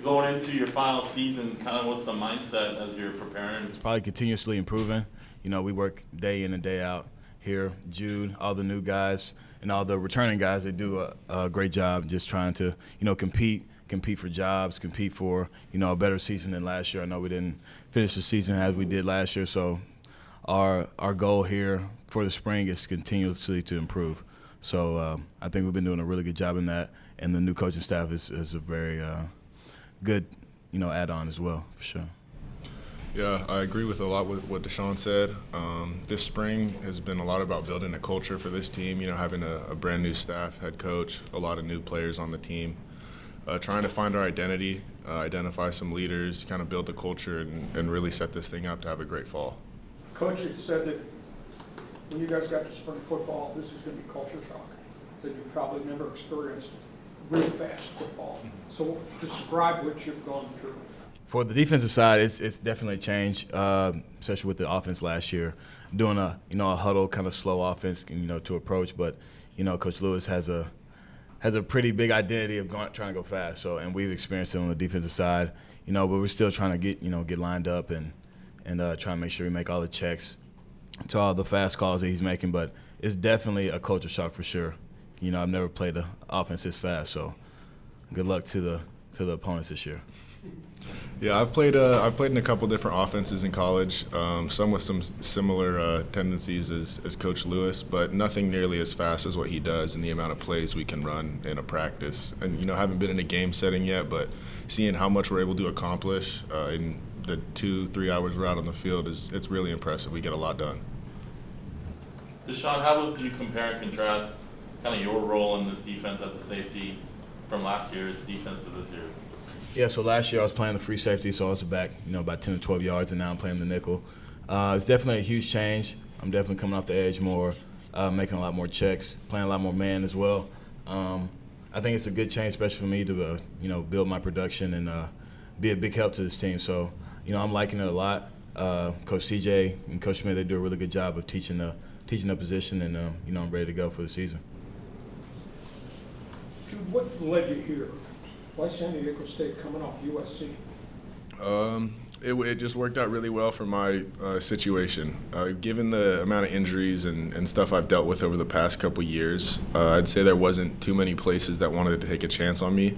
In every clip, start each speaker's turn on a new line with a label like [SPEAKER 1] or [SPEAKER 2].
[SPEAKER 1] Going into your final season, kind of what's the mindset as you're preparing?
[SPEAKER 2] It's probably continuously improving. We work day in and day out here. Jude, all the new guys, and all the returning guys, they do a great job just trying to, compete for jobs, compete for, a better season than last year. I know we didn't finish the season as we did last year, so our goal here for the spring is continuously to improve. So I think we've been doing a really good job in that, and the new coaching staff is a very good, add-on as well, for sure.
[SPEAKER 3] Yeah, I agree with a lot with what Deshawn said. This spring has been a lot about building a culture for this team, having a brand new staff, head coach, a lot of new players on the team, trying to find our identity, identify some leaders, kind of build the culture and really set this thing up to have a great fall.
[SPEAKER 4] Coach had said that when you guys got to spring football, this is going to be culture shock, that you probably never experienced real fast football. So describe what you've gone through.
[SPEAKER 2] For the defensive side, it's definitely changed, especially with the offense last year, doing a huddle kind of slow offense, to approach. But Coach Lewis has a pretty big identity of trying to go fast. So, and we've experienced it on the defensive side, but we're still trying to get lined up and try to make sure we make all the checks to all the fast calls that he's making. But it's definitely a culture shock for sure. I've never played an offense this fast, so good luck to the opponents this year.
[SPEAKER 3] Yeah, I've played in a couple different offenses in college, some with some similar tendencies as Coach Lewis, but nothing nearly as fast as what he does and the amount of plays we can run in a practice. And, haven't been in a game setting yet, but seeing how much we're able to accomplish in the 2-3 hours we're out on the field it's really impressive. We get a lot done.
[SPEAKER 1] Deshawn, how would you compare and contrast kind of your role in this defense as a safety from last year's defense to this year's?
[SPEAKER 2] Yeah, so last year I was playing the free safety, so I was back, about 10 to 12 yards, and now I'm playing the nickel. It's definitely a huge change. I'm definitely coming off the edge more, making a lot more checks, playing a lot more man as well. I think it's a good change, especially for me to, build my production and be a big help to this team. So, I'm liking it a lot. Coach CJ and Coach Smith, they do a really good job of teaching the position, and, I'm ready to go for the season.
[SPEAKER 4] Jude, what led you here? Why San Diego State coming off USC?
[SPEAKER 3] It just worked out really well for my situation. Given the amount of injuries and stuff I've dealt with over the past couple years, I'd say there wasn't too many places that wanted to take a chance on me.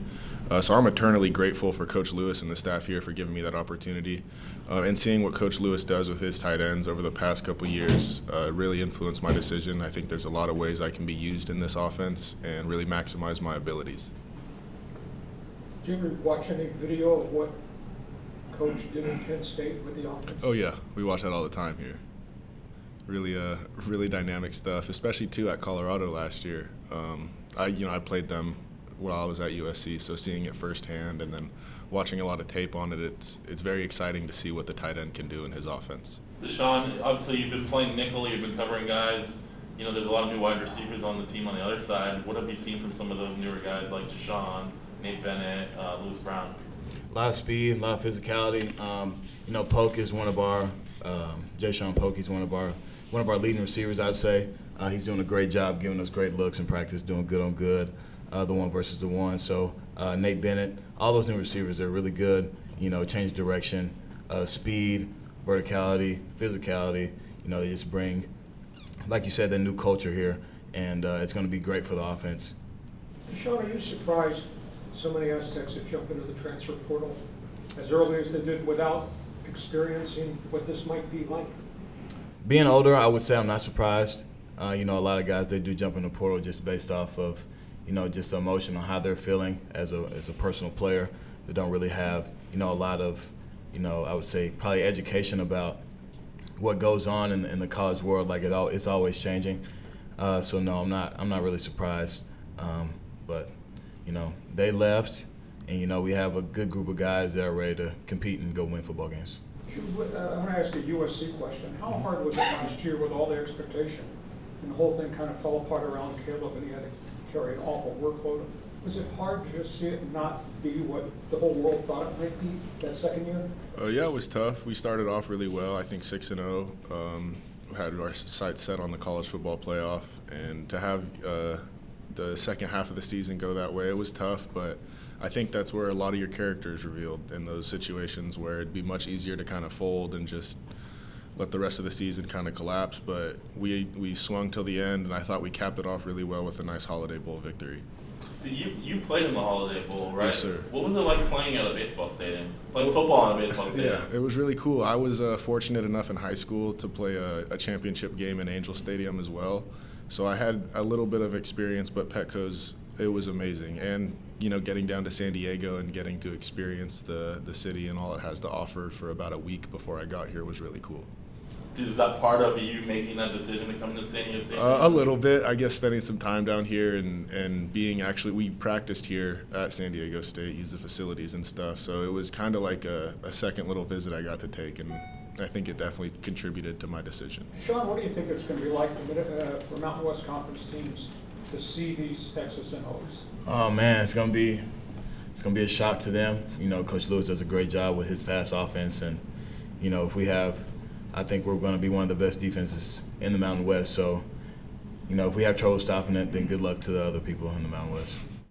[SPEAKER 3] So I'm eternally grateful for Coach Lewis and the staff here for giving me that opportunity. And seeing what Coach Lewis does with his tight ends over the past couple years really influenced my decision. I think there's a lot of ways I can be used in this offense and really maximize my abilities.
[SPEAKER 4] Do you ever watch any video of what Coach did in Kent State with the offense?
[SPEAKER 3] Oh yeah, we watch that all the time here. Really dynamic stuff, especially too at Colorado last year. I played them while I was at USC, so seeing it firsthand and then watching a lot of tape on it, it's very exciting to see what the tight end can do in his offense.
[SPEAKER 1] Deshawn, obviously you've been playing nickel, you've been covering guys. There's a lot of new wide receivers on the team on the other side. What have you seen from some of those newer guys like Deshawn, Nate Bennett, Lewis Brown?
[SPEAKER 2] A lot of speed, a lot of physicality. Polk is one of our Deshawn Polk. He's one of our leading receivers, I'd say. He's doing a great job, giving us great looks in practice, doing good on good, the one versus the one. So Nate Bennett, all those new receivers, they're really good. Change direction, speed, verticality, physicality. They just bring, like you said, the new culture here, and it's going to be great for the offense.
[SPEAKER 4] Deshawn, are you surprised so many Aztecs that jump into the transfer portal as early as they did without experiencing what this might be like?
[SPEAKER 2] Being older, I would say I'm not surprised. A lot of guys, they do jump in the portal just based off of, just the emotion on how they're feeling as a personal player. They don't really have, a lot of, I would say probably education about what goes on in the college world. Like it's always changing. So no, I'm not really surprised. But they left, and we have a good group of guys that are ready to compete and go win football games.
[SPEAKER 4] Jude, I want to ask a USC question. How hard was it last year with all the expectation, and the whole thing kind of fell apart around Caleb, and he had to carry an awful workload? Was it hard to just see it not be what the whole world thought it might be that second year?
[SPEAKER 3] Yeah, it was tough. We started off really well. I think 6-0. Had our sights set on the college football playoff, and to have the second half of the season go that way, it was tough. But I think that's where a lot of your character is revealed in those situations where it'd be much easier to kind of fold and just let the rest of the season kind of collapse. But we swung till the end, and I thought we capped it off really well with a nice Holiday Bowl victory.
[SPEAKER 1] You played in the Holiday Bowl, right?
[SPEAKER 3] Yes, sir.
[SPEAKER 1] What was it like playing at a baseball stadium? Playing football in a baseball stadium?
[SPEAKER 3] Yeah, it was really cool. I was fortunate enough in high school to play a championship game in Angel Stadium as well. So I had a little bit of experience, but Petco's, it was amazing. And, you know, getting down to San Diego and getting to experience the city and all it has to offer for about a week before I got here was really cool.
[SPEAKER 1] Is that part of you making that decision to come to San Diego State?
[SPEAKER 3] A little bit. I guess spending some time down here and being we practiced here at San Diego State, used the facilities and stuff. So it was kind of like a second little visit I got to take, and I think it definitely contributed to my decision.
[SPEAKER 4] Sean, what do you think it's going to be like for Mountain West Conference teams to see these Texas MOs?
[SPEAKER 2] Oh man, it's gonna be a shock to them. You know, Coach Lewis does a great job with his fast offense, and you know, I think we're going to be one of the best defenses in the Mountain West. So, you know, if we have trouble stopping it, then good luck to the other people in the Mountain West.